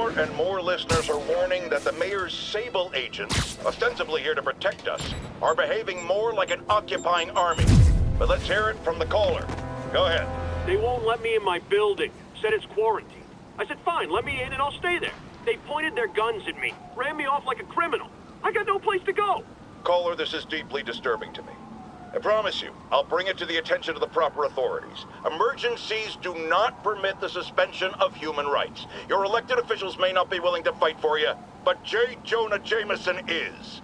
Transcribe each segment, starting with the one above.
More and more listeners are warning that the mayor's Sable agents, ostensibly here to protect us, are behaving more like an occupying army. But let's hear it from the caller. Go ahead. They won't let me in my building. Said it's quarantined. I said, fine, let me in and I'll stay there. They pointed their guns at me, ran me off like a criminal. I got no place to go. Caller, this is deeply disturbing to me. I promise you, I'll bring it to the attention of the proper authorities. Emergencies do not permit the suspension of human rights. Your elected officials may not be willing to fight for you, but J. Jonah Jameson is.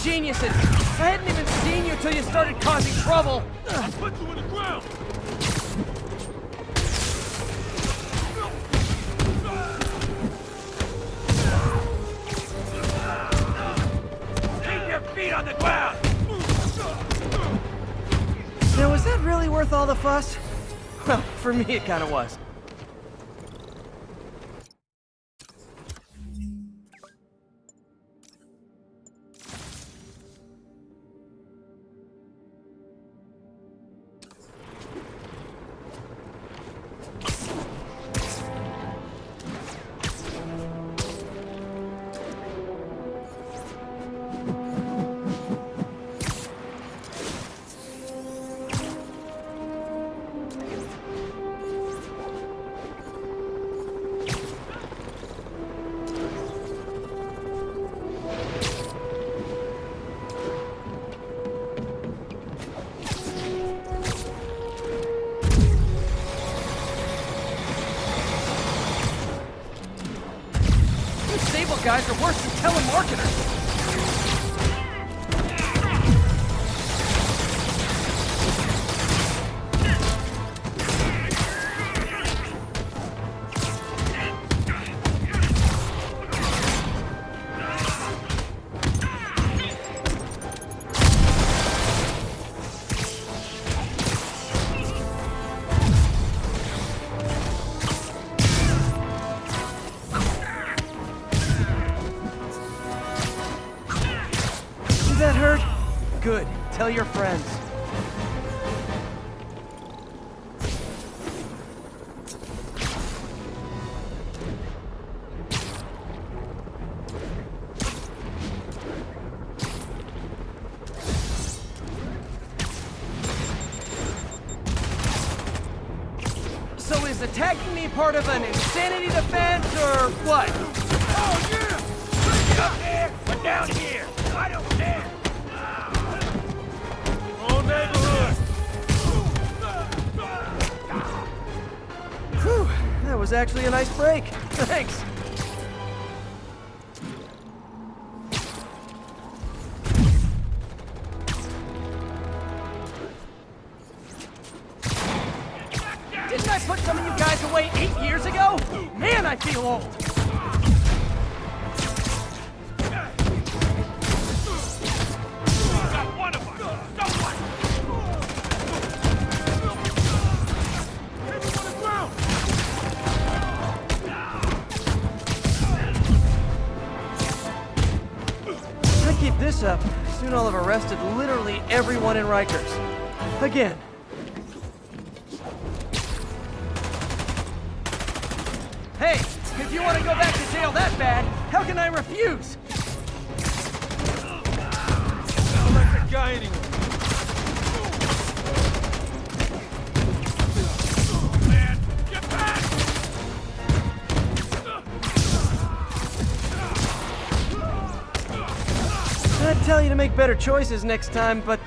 Geniuses! I hadn't even seen you till you started causing trouble! I'll put you in the ground! Keep your feet on the ground! Now, was that really worth all the fuss? Well, for me it kinda was. Guys are worse than telemarketers. That hurt? Good. Tell your friends. So is attacking me part of an insanity defense, or what? Oh, yeah! Get up there! We're down here! I don't care! Whole neighborhood! Whew, that was actually a nice break. Thanks. Didn't I put some of you guys away 8 years ago? Man, I feel old. Keep this up, soon I'll have arrested literally everyone in Rikers. Again. Hey, if you want to go back to jail that bad, how can I refuse? I don't like that guy anyway. Man, get back! I'd tell you to make better choices next time, but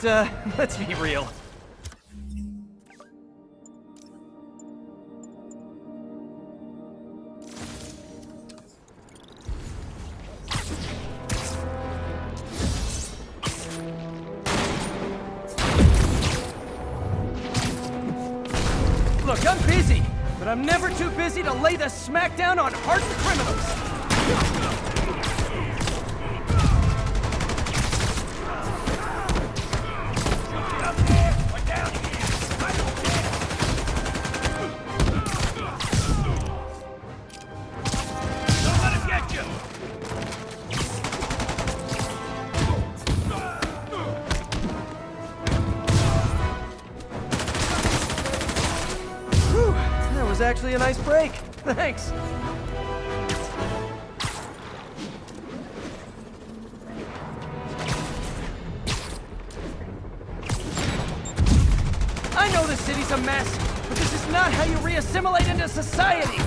let's be real. Look, I'm busy, but I'm never too busy to lay the smackdown on hardened criminals. was actually a nice break. Thanks. I know the city's a mess, but this is not how you re-assimilate into society.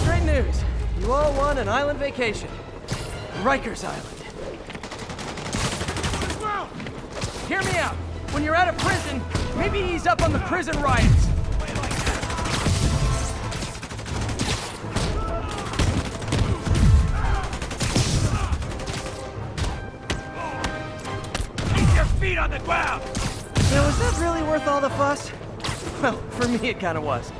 Great news. You all won an island vacation. Rikers Island. Hear me out. When you're out of prison, maybe ease up on the prison riots. Keep your feet on the ground! Now, was that really worth all the fuss? Well, for me it kind of was.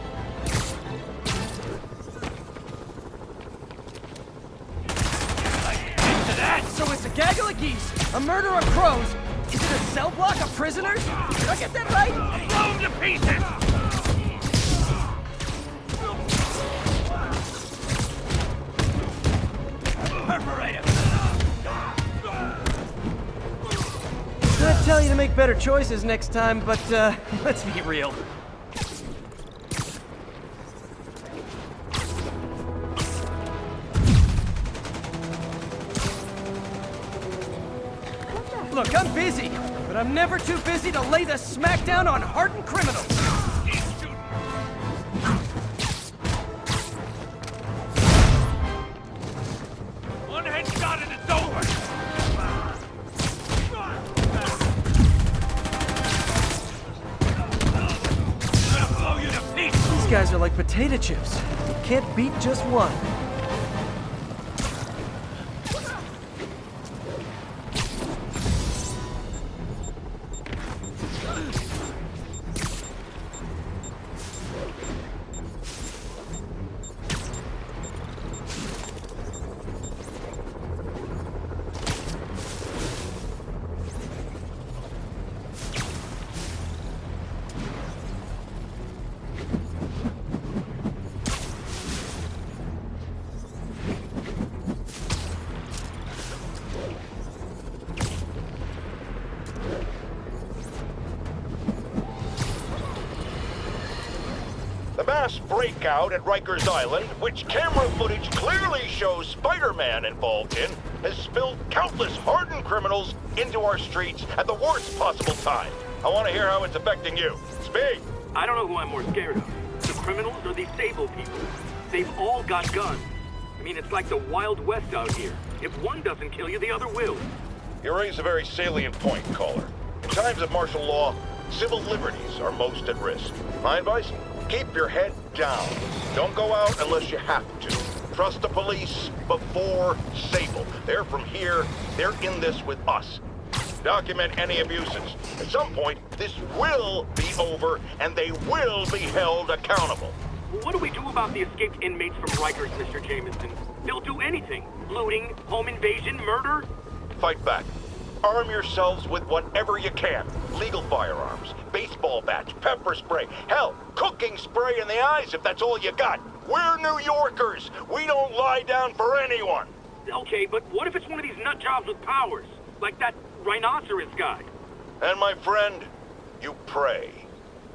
So it's a gaggle of geese, a murder of crows. Is it a cell block of prisoners? Did I get that right? Blow them to pieces! Perforate him! I'd tell you to make better choices next time, but let's be real. Look, I'm busy, but I'm never too busy to lay the smackdown on hardened criminals. One headshot and it's over! I'm gonna blow you to pieces! These guys are like potato chips. You can't beat just one. The mass breakout at Rikers Island, which camera footage clearly shows Spider-Man involved in, has spilled countless hardened criminals into our streets at the worst possible time. I want to hear how it's affecting you. Speak! I don't know who I'm more scared of. The criminals or these Sable people. They've all got guns. I mean, it's like the Wild West out here. If one doesn't kill you, the other will. You raise a very salient point, caller. In times of martial law, civil liberties are most at risk. My advice? Keep your head down. Don't go out unless you have to. Trust the police before Sable. They're from here. They're in this with us. Document any abuses. At some point, this will be over, and they will be held accountable. What do we do about the escaped inmates from Rikers, Mr. Jameson? They'll do anything. Looting, home invasion, murder. Fight back. Arm yourselves with whatever you can. Legal firearms, baseball bats, pepper spray, hell, cooking spray in the eyes if that's all you got. We're New Yorkers. We don't lie down for anyone. Okay, but what if it's one of these nut jobs with powers? Like that rhinoceros guy? And my friend, you pray.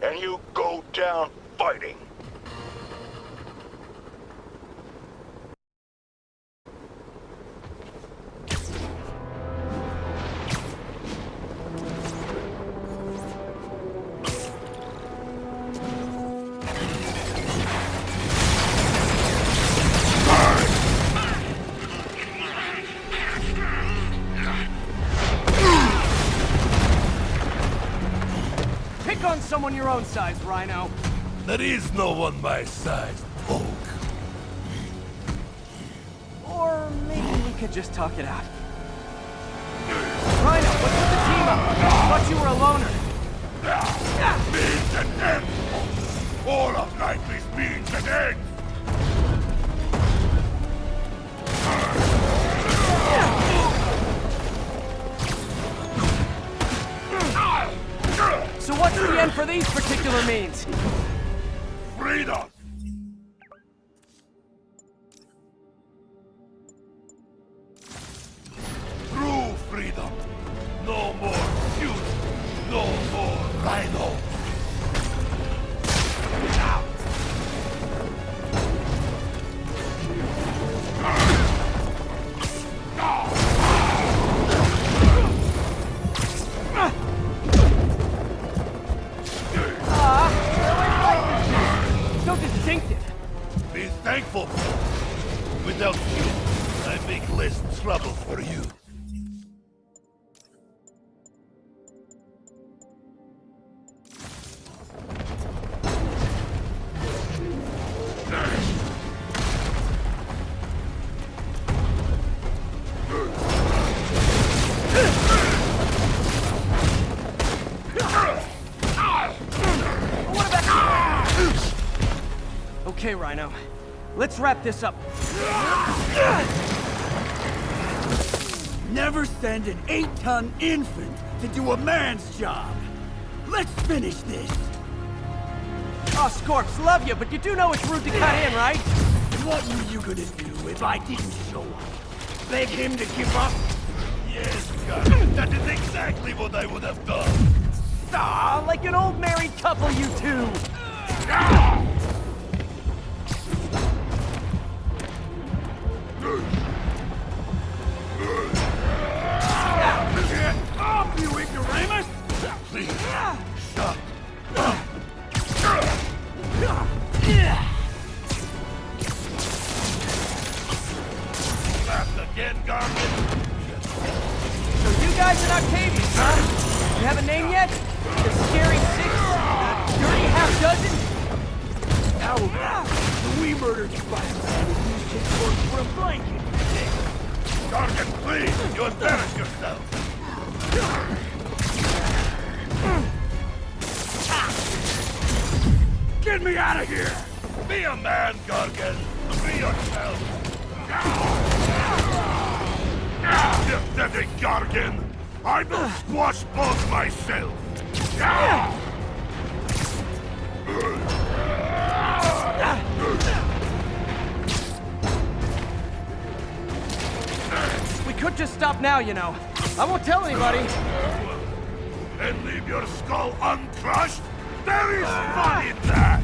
And you go down fighting. On someone your own size, Rhino. There is no one my size, Oak. Or maybe we could just talk it out. Rhino, what's with the team up? I thought you were a loner. Means and ends! All of life is means and ends! So what's the end for these particular means? Freedom! shoot! No more Rhino! So distinctive. Be thankful. Without you, I make less trouble for you. Okay, Rhino. Let's wrap this up. Never send an 8-ton infant to do a man's job. Let's finish this. Oh, Scorps, love you, but you do know it's rude to cut in, right? What were you gonna do if I didn't show up? Beg him to give up? Yes, God, that is exactly what I would have done. Ah, like an old married couple, you two. Get off, you ignoramus! Please, shut up. Laughed again, Garmin. So you guys in Octavius, huh? You have a name yet? The Scary Six? The Dirty Half Dozen? When we murdered Spider-Man, we used his work for a blanket. Gargan, please, you embarrass yourself. Get me out of here! Be a man, Gargan. Be yourself. Pathetic Gargan. I will squash both myself. We could just stop now, you know. I won't tell anybody. And leave your skull uncrushed? There is fun in that!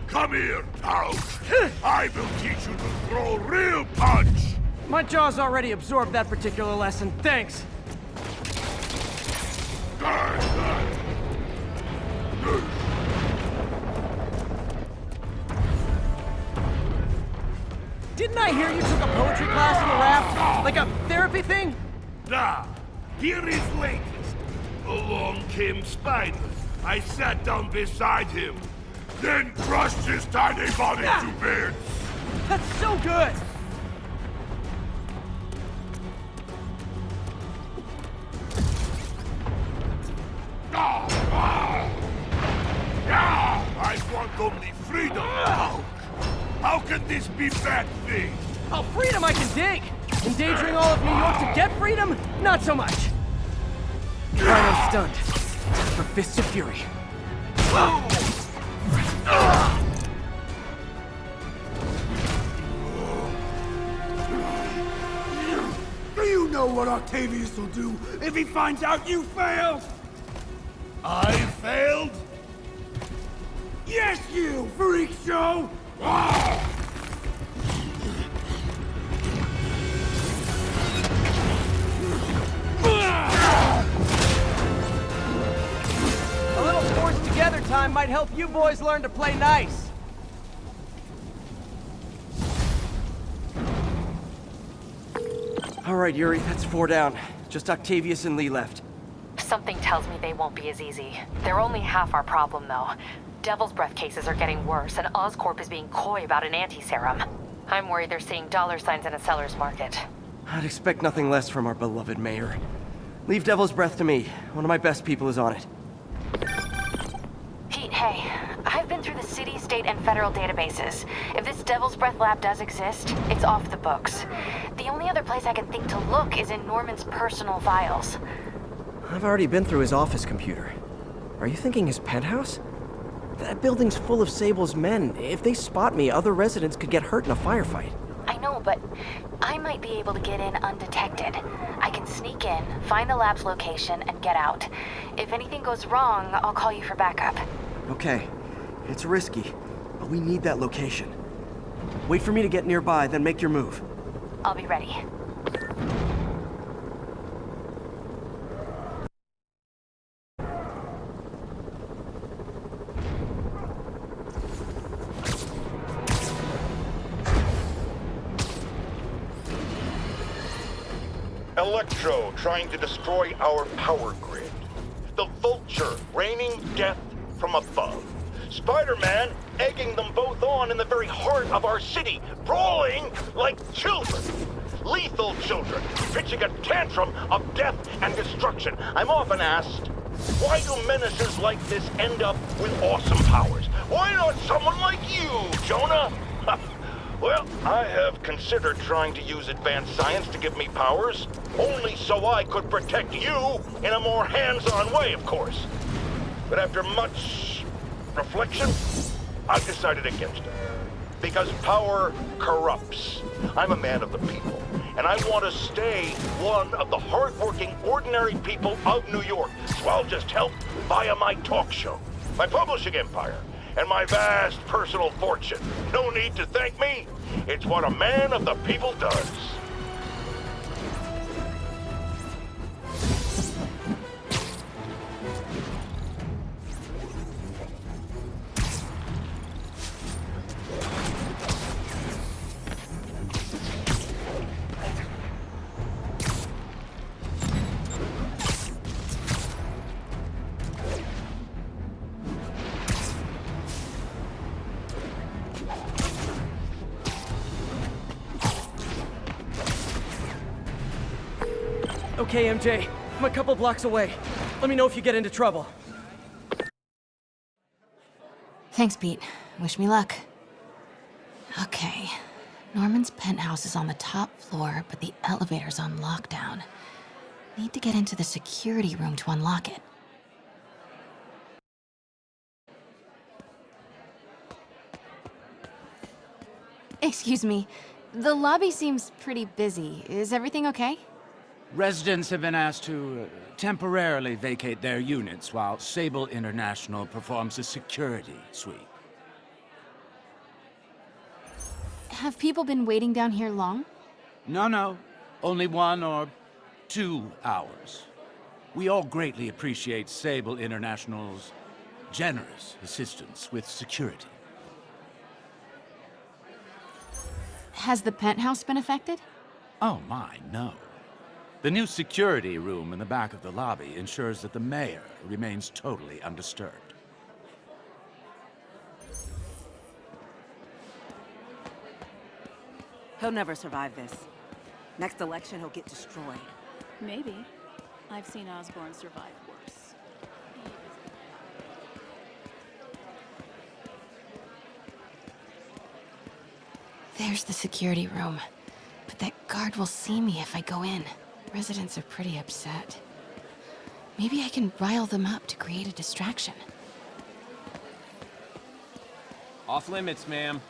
Come here, Tau. I will teach you to throw real punch! My jaw's already absorbed that particular lesson. Thanks. Didn't I hear you took a poetry class on the raft? Like a therapy thing? Nah, here is latest. Along came Spider. I sat down beside him, then crushed his tiny body to bits. That's so good! I want only freedom, Hulk. How can this be bad thing? Oh, freedom I can dig! Endangering all of New York to get freedom? Not so much. Rhino's stunned. Time for Fists of Fury. Do you know what Octavius will do if he finds out you failed? I failed? Yes, you, freak show! A little forced together time might help you boys learn to play nice. All right, Yuri, that's 4 down. Just Octavius and Lee left. Something tells me they won't be as easy. They're only half our problem, though. Devil's Breath cases are getting worse, and Oscorp is being coy about an anti-serum. I'm worried they're seeing dollar signs in a seller's market. I'd expect nothing less from our beloved mayor. Leave Devil's Breath to me. One of my best people is on it. Pete, hey. I've been through the city's state and federal databases. If this Devil's Breath lab does exist, it's off the books. The only other place I can think to look is in Norman's personal files. I've already been through his office computer. Are you thinking his penthouse? That building's full of Sable's men. If they spot me, other residents could get hurt in a firefight. I know, but I might be able to get in undetected. I can sneak in, find the lab's location, and get out. If anything goes wrong, I'll call you for backup. Okay. It's risky, but we need that location. Wait for me to get nearby, then make your move. I'll be ready. Electro trying to destroy our power grid. The Vulture raining death from above. Spider-Man egging them both on in the very heart of our city, brawling like children. Lethal children, pitching a tantrum of death and destruction. I'm often asked, why do menaces like this end up with awesome powers? Why not someone like you, Jonah? Well, I have considered trying to use advanced science to give me powers, only so I could protect you in a more hands-on way, of course. But after much reflection, I've decided against it. Because power corrupts. I'm a man of the people, and I want to stay one of the hardworking, ordinary people of New York. So I'll just help via my talk show, my publishing empire, and my vast personal fortune. No need to thank me. It's what a man of the people does. Okay, MJ. I'm a couple blocks away. Let me know if you get into trouble. Thanks, Pete. Wish me luck. Okay. Norman's penthouse is on the top floor, but the elevator's on lockdown. Need to get into the security room to unlock it. Excuse me. The lobby seems pretty busy. Is everything okay? Residents have been asked to temporarily vacate their units while Sable International performs a security sweep. Have people been waiting down here long? No. Only 1 or 2 hours. We all greatly appreciate Sable International's generous assistance with security. Has the penthouse been affected? Oh my, no. The new security room in the back of the lobby ensures that the mayor remains totally undisturbed. He'll never survive this. Next election, he'll get destroyed. Maybe. I've seen Osborn survive worse. There's the security room. But that guard will see me if I go in. Residents are pretty upset. Maybe I can rile them up to create a distraction. Off limits, ma'am.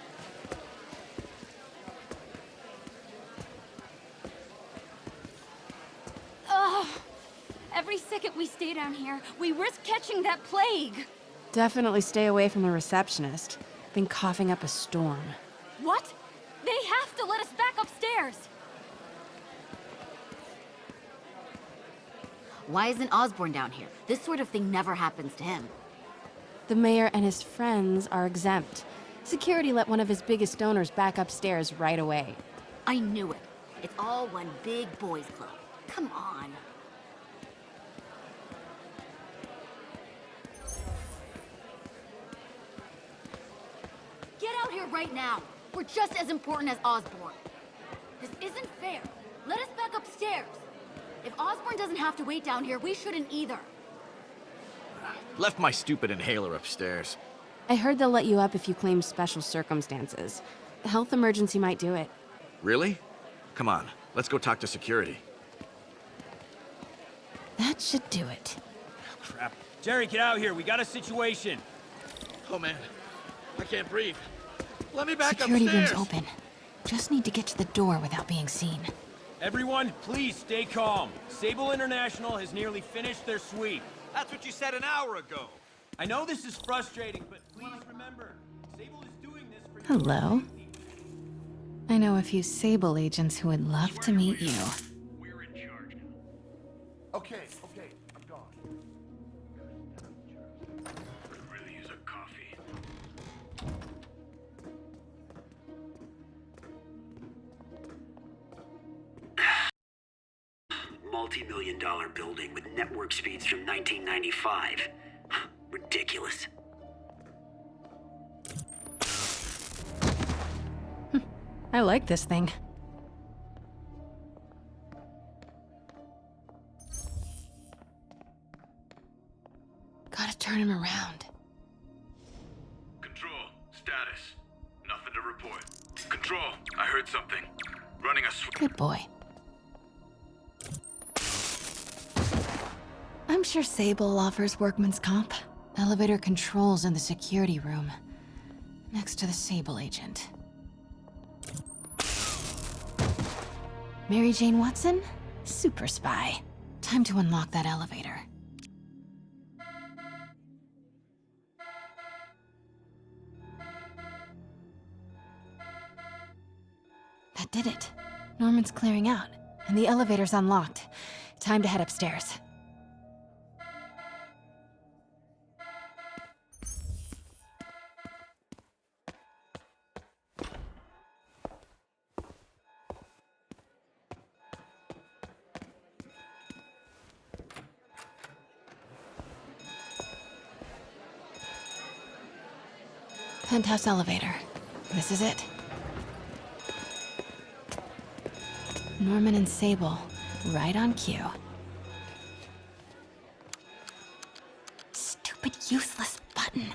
Ugh! Every second we stay down here, we risk catching that plague. Definitely stay away from the receptionist. Been coughing up a storm. What? They have to let us back upstairs. Why isn't Osborn down here? This sort of thing never happens to him. The mayor and his friends are exempt. Security let one of his biggest donors back upstairs right away. I knew it. It's all one big boys club. Come on. Get out here right now. We're just as important as Osborn. This isn't fair. Let us back upstairs. If Osborn doesn't have to wait down here, we shouldn't either. Left my stupid inhaler upstairs. I heard they'll let you up if you claim special circumstances. A health emergency might do it. Really? Come on, let's go talk to security. That should do it. Crap. Jerry, get out here. We got a situation. Oh man, I can't breathe. Let me back Security upstairs. room's open. Just need to get to the door without being seen. Everyone, please stay calm. Sable International has nearly finished their sweep. That's what you said an hour ago. I know this is frustrating, but please remember, Sable is doing this for Hello. I know a few Sable agents who would love to meet you. We're in charge now. Okay, I'm gone. Could really use a coffee. Multi-million-dollar building with network speeds from 1995. Ridiculous. I like this thing. Gotta turn him around. Control, status. Nothing to report. Control, I heard something. Running a Good boy. I'm sure Sable offers workman's comp. Elevator controls in the security room, next to the Sable agent. Mary Jane Watson? Super spy. Time to unlock that elevator. That did it. Norman's clearing out, and the elevator's unlocked. Time to head upstairs. Penthouse elevator. This is it. Norman and Sable, right on cue. Stupid, useless button.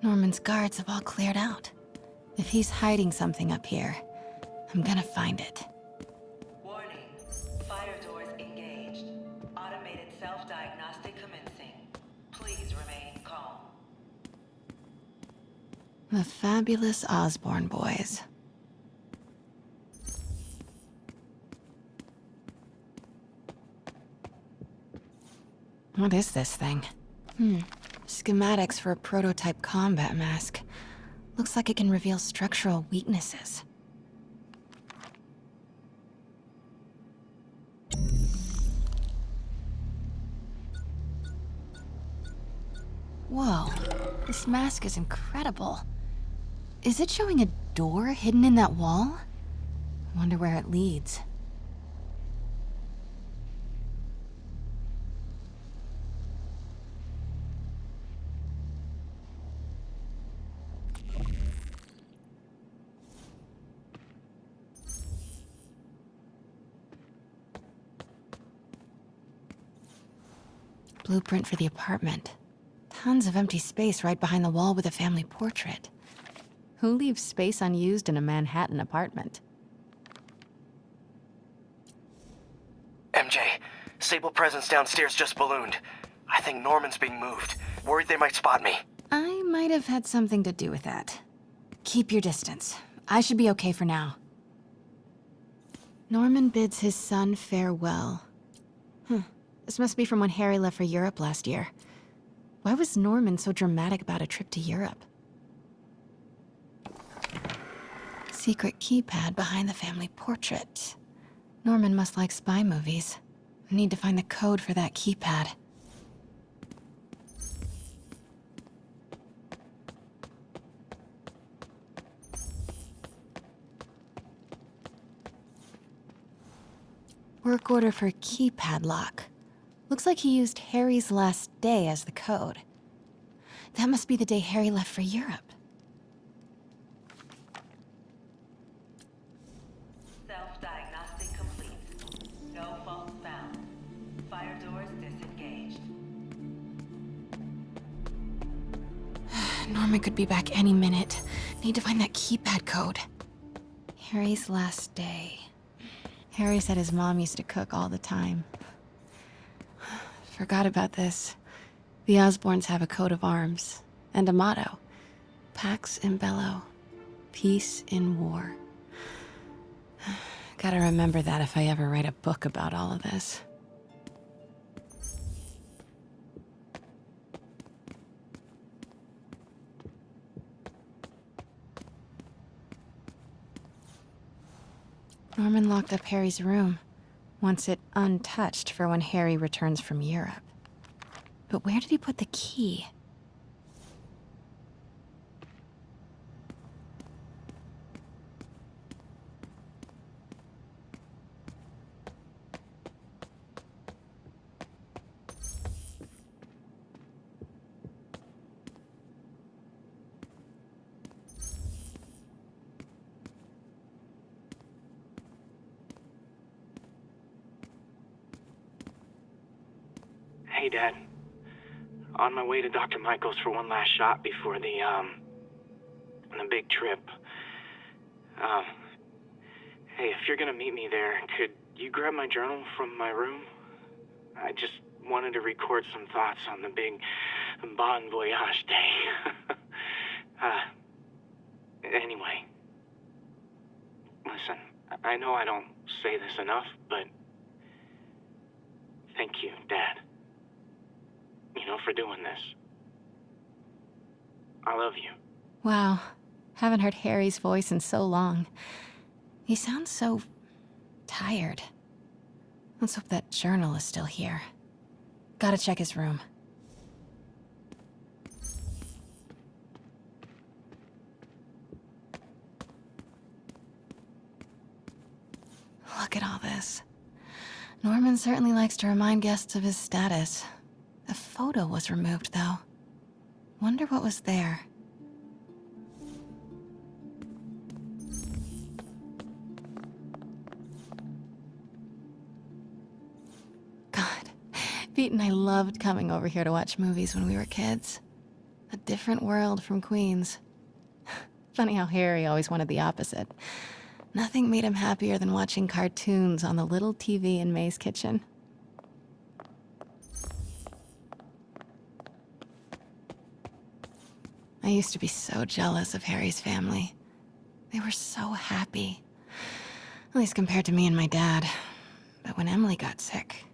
Norman's guards have all cleared out. If he's hiding something up here, I'm gonna find it. Warning. Fire doors engaged. Automated self-diagnostic commencing. Please remain calm. The fabulous Osborn boys. What is this thing? Schematics for a prototype combat mask. Looks like it can reveal structural weaknesses. Whoa, this mask is incredible. Is it showing a door hidden in that wall? Wonder where it leads. Blueprint for the apartment. Tons of empty space right behind the wall with a family portrait. Who leaves space unused in a Manhattan apartment? MJ, Sable presence downstairs just ballooned. I think Norman's being moved. Worried they might spot me. I might have had something to do with that. Keep your distance. I should be okay for now. Norman bids his son farewell. This must be from when Harry left for Europe last year. Why was Norman so dramatic about a trip to Europe? Secret keypad behind the family portrait. Norman must like spy movies. I need to find the code for that keypad. Work order for keypad lock. Looks like he used Harry's last day as the code. That must be the day Harry left for Europe. Self-diagnostic complete. No faults found. Fire doors disengaged. Norman could be back any minute. Need to find that keypad code. Harry's last day. Harry said his mom used to cook all the time. Forgot about this. The Osborns have a coat of arms and a motto. Pax in bello. Peace in war. Gotta remember that if I ever write a book about all of this. Norman locked up Harry's room, wants it untouched for when Harry returns from Europe. But where did he put the key? Hey, Dad. On my way to Dr. Michael's for one last shot before the big trip. Hey, if you're gonna meet me there, could you grab my journal from my room? I just wanted to record some thoughts on the big Bon Voyage day. Anyway. Listen, I know I don't say this enough, but thank you, Dad. You know, for doing this. I love you. Wow. Haven't heard Harry's voice in so long. He sounds so tired. Let's hope that journal is still here. Gotta check his room. Look at all this. Norman certainly likes to remind guests of his status. The photo was removed, though. Wonder what was there. God, Pete and I loved coming over here to watch movies when we were kids. A different world from Queens. Funny how Harry always wanted the opposite. Nothing made him happier than watching cartoons on the little TV in May's kitchen. I used to be so jealous of Harry's family. They were so happy. At least compared to me and my dad. But when Emily got sick,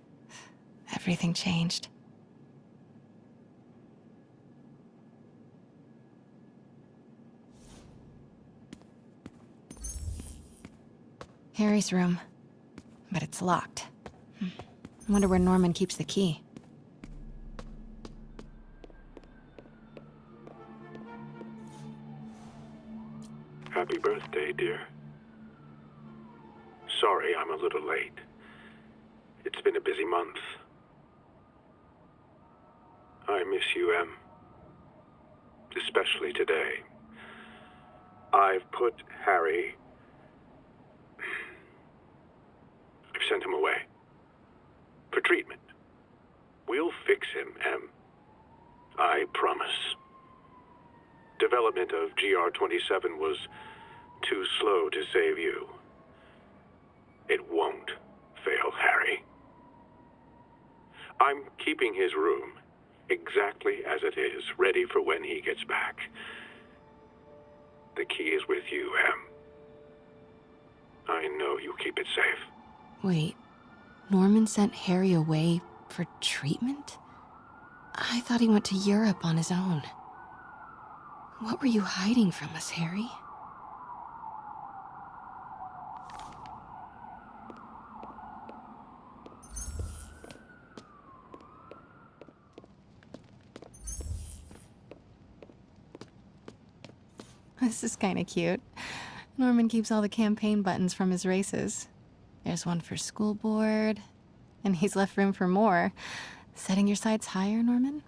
everything changed. Harry's room. But it's locked. I wonder where Norman keeps the key. Happy birthday, dear. Sorry I'm a little late. It's been a busy month. I miss you, Em. Especially today. I've put Harry... I've sent him away. For treatment. We'll fix him, Em. I promise. Development of GR-27 was too slow to save you. It won't fail Harry. I'm keeping his room exactly as it is, ready for when he gets back. The key is with you, Em. I know you'll keep it safe. Wait, Norman sent Harry away for treatment? I thought he went to Europe on his own. What were you hiding from us, Harry? This is kinda cute. Norman keeps all the campaign buttons from his races. There's one for school board, And he's left room for more. Setting your sights higher, Norman?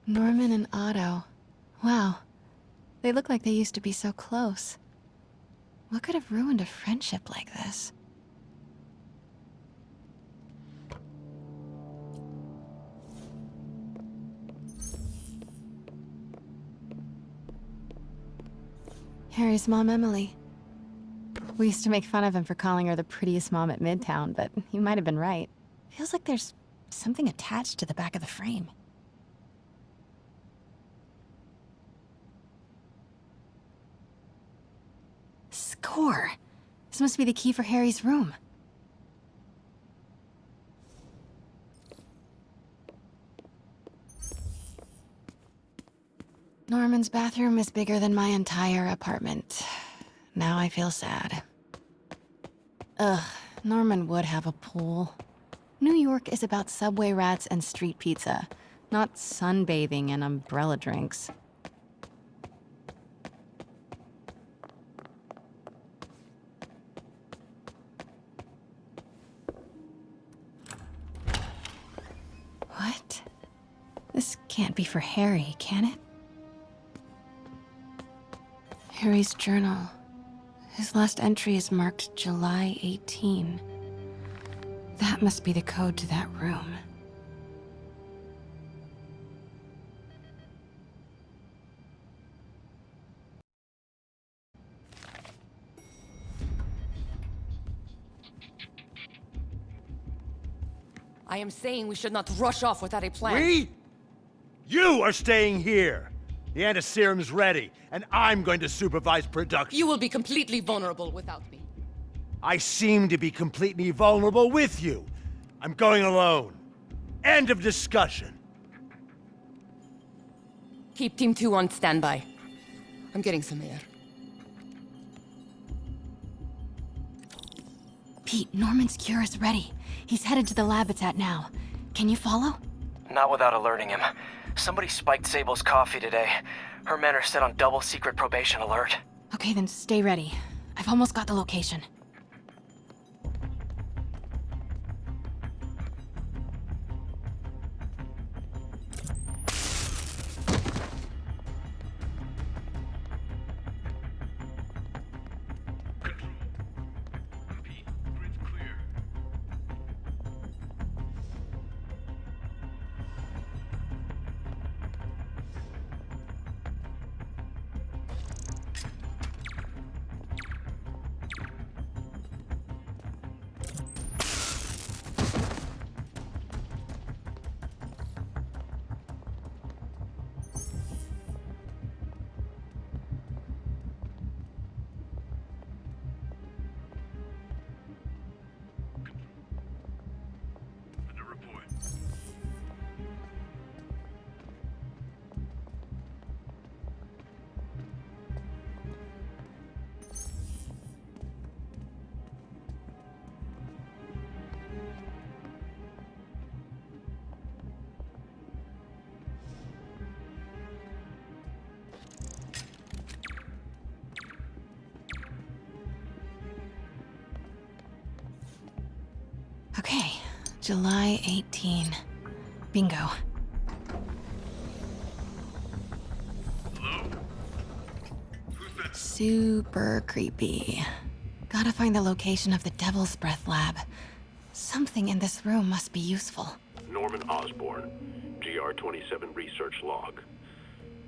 Norman and Otto. Wow. They look like they used to be so close. What could have ruined a friendship like this? Harry's mom, Emily. We used to make fun of him for calling her the prettiest mom at Midtown, but he might have been right. Feels like there's something attached to the back of the frame. Score! This must be the key for Harry's room. Norman's bathroom is bigger than my entire apartment. Now I feel sad. Ugh, Norman would have a pool. New York is about subway rats and street pizza, not sunbathing and umbrella drinks. What? This can't be for Harry, can it? Harry's journal. His last entry is marked July 18. That must be the code to that room. I am saying we should not rush off without a plan. We? You are staying here. The antiserum's ready, and I'm going to supervise production. You will be completely vulnerable without me. I seem to be completely vulnerable with you. I'm going alone. End of discussion. Keep Team 2 on standby. I'm getting some air. Pete, Norman's cure is ready. He's headed to the lab it's at now. Can you follow? Not without alerting him. Somebody spiked Sable's coffee today. Her men are set on double secret probation alert. Okay, then stay ready. I've almost got the location. Okay, July 18. Bingo. Hello? Who's that? Super creepy. Gotta find the location of the Devil's Breath lab. Something in this room must be useful. Norman Osborn, GR-27 research log.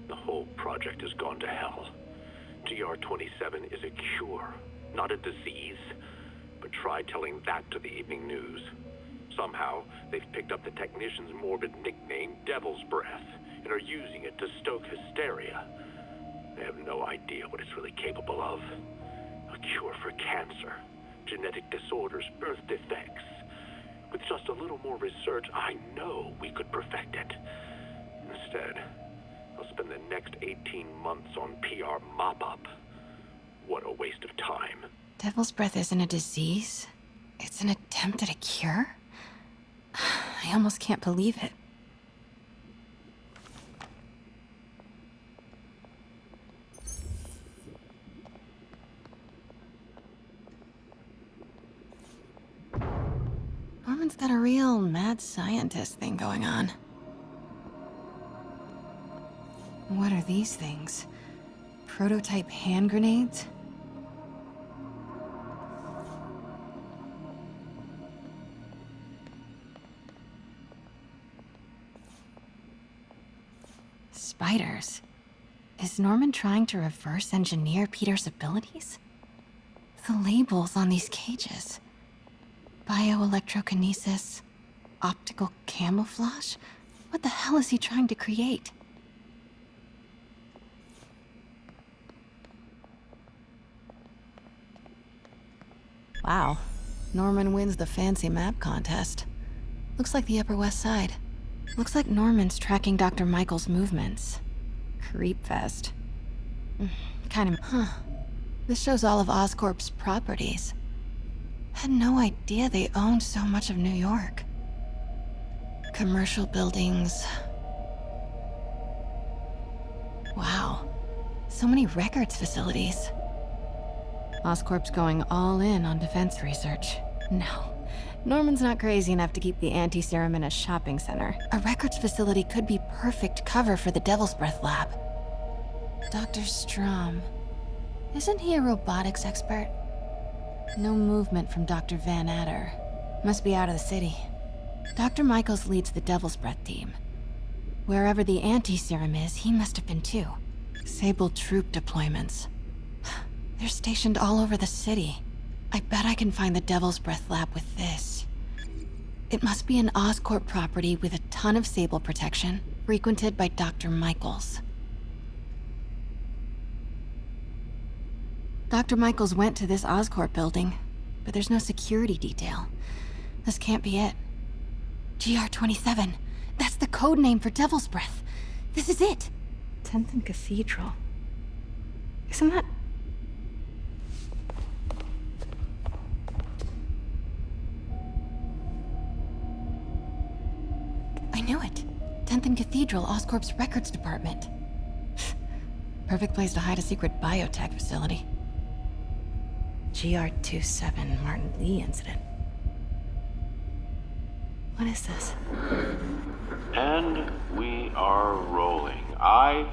The whole project has gone to hell. GR-27 is a cure, not a disease. But try telling that to the evening news. Somehow, they've picked up the technician's morbid nickname, Devil's Breath, and are using it to stoke hysteria. They have no idea what it's really capable of. A cure for cancer, genetic disorders, birth defects. With just a little more research, I know we could perfect it. Instead, they'll spend the next 18 months on PR mop-up. What a waste of time. Devil's Breath isn't a disease. It's an attempt at a cure? I almost can't believe it. Norman's got a real mad scientist thing going on. What are these things? Prototype hand grenades? Spiders. Is Norman trying to reverse engineer Peter's abilities? The labels on these cages. Bioelectrokinesis, optical camouflage? What the hell is he trying to create? Wow. Norman wins the fancy map contest. Looks like the Upper West Side. Looks like Norman's tracking Dr. Michael's movements. Creepfest. This shows all of Oscorp's properties. Had no idea they owned so much of New York. Commercial buildings. Wow. So many records facilities. Oscorp's going all in on defense research. No. Norman's not crazy enough to keep the anti-serum in a shopping center. A records facility could be perfect cover for the Devil's Breath lab. Dr. Strom. Isn't he a robotics expert? No movement from Dr. Van Adder. Must be out of the city. Dr. Michaels leads the Devil's Breath team. Wherever the anti-serum is, he must have been too. Sable troop deployments. They're stationed all over the city. I bet I can find the Devil's Breath lab with this. It must be an Oscorp property with a ton of Sable protection, frequented by Dr. Michaels. Dr. Michaels went to this Oscorp building, but there's no security detail. This can't be it. GR-27. That's the code name for Devil's Breath. This is it. 10th and Cathedral. Isn't that... I knew it. 10th and Cathedral, Oscorp's records department. Perfect place to hide a secret biotech facility. GR-27 Martin Lee incident. What is this? And we are rolling. I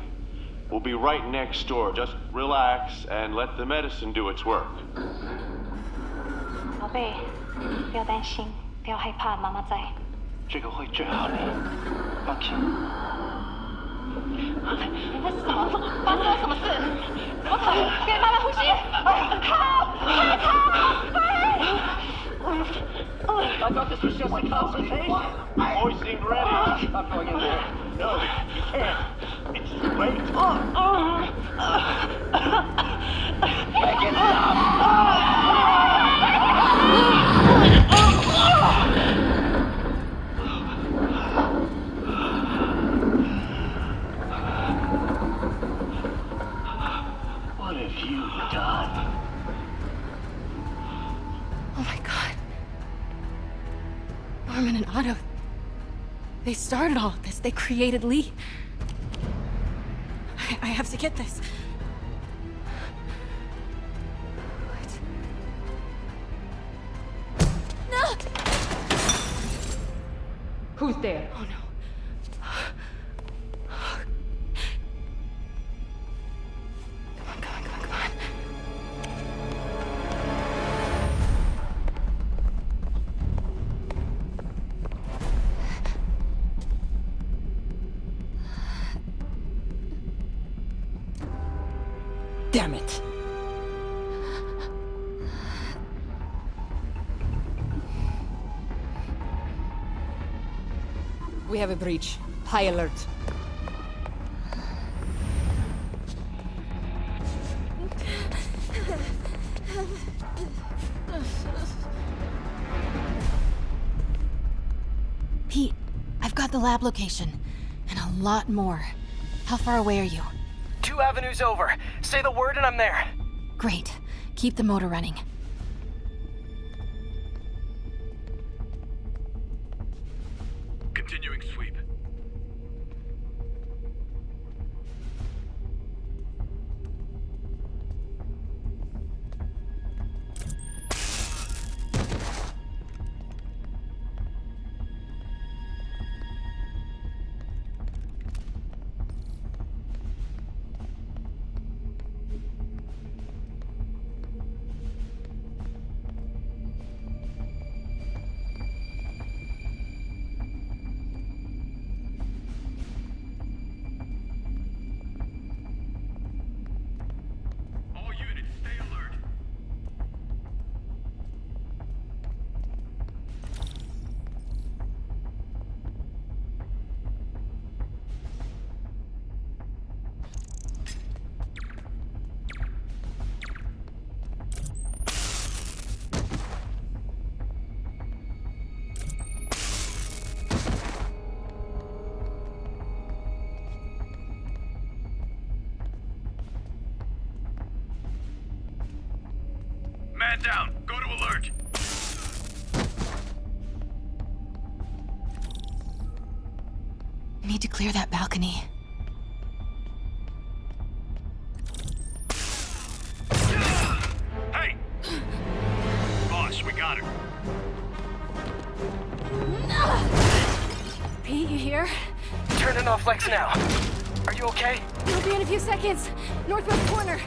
will be right next door. Just relax and let the medicine do its work. 宝贝，不要担心，不要害怕，妈妈在。这个会治好你，放心。那是什么？发生了什么事？怎么可能？别慢慢呼吸！I thought this was just a consultation. Boy seemed ready. I'm going in there. No, you can't. It's too late. Make it stop! What have you done? Oh my god. Norman and Otto. They started all of this. They created Lee. I have to get this. What? No! Who's there? Oh no. Damn it! We have a breach. High alert. Pete, I've got the lab location. And a lot more. How far away are you? 2 avenues over. Say the word and I'm there. Great. Keep the motor running. Continuing sweep. Man down. Go to alert. Need to clear that balcony. Hey! Boss, we got her. Pete, you here? Turning off Lex now. Are you okay? We'll be in a few seconds. Northwest corner.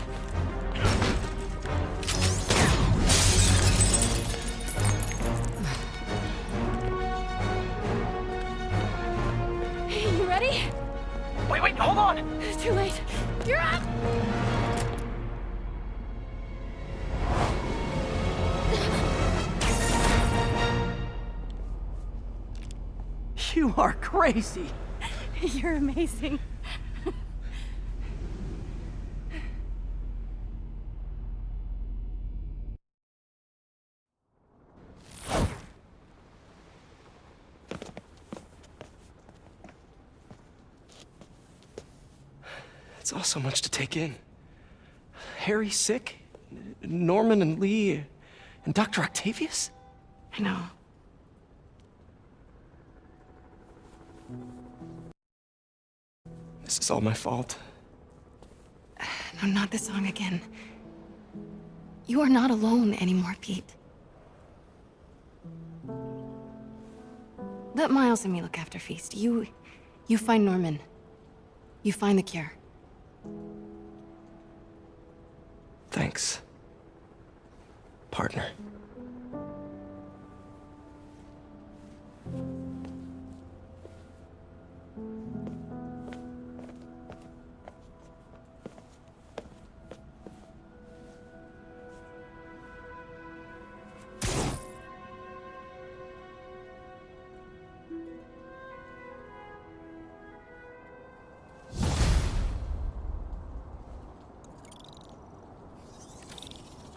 You ready? Wait, hold on! It's too late. You're up! You are crazy. You're amazing. It's all so much to take in. Harry sick? Norman and Lee? And Dr. Octavius? I know. This is all my fault. No, not the song again. You are not alone anymore, Pete. Let Miles and me look after Feast. You find Norman. You find the cure. Thanks, partner.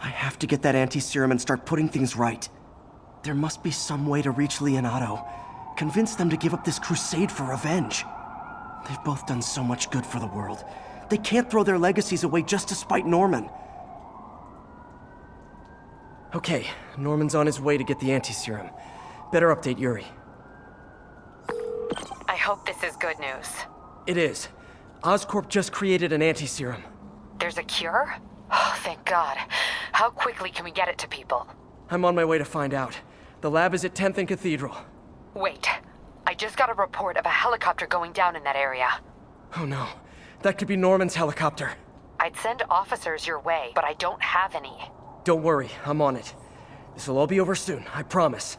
I have to get that anti-serum and start putting things right. There must be some way to reach Leonardo. Convince them to give up this crusade for revenge. They've both done so much good for the world. They can't throw their legacies away just to spite Norman. Okay, Norman's on his way to get the anti-serum. Better update Yuri. I hope this is good news. It is. Oscorp just created an anti-serum. There's a cure? Oh, thank God. How quickly can we get it to people? I'm on my way to find out. The lab is at 10th and Cathedral. Wait. I just got a report of a helicopter going down in that area. Oh no. That could be Norman's helicopter. I'd send officers your way, but I don't have any. Don't worry, I'm on it. This'll all be over soon, I promise.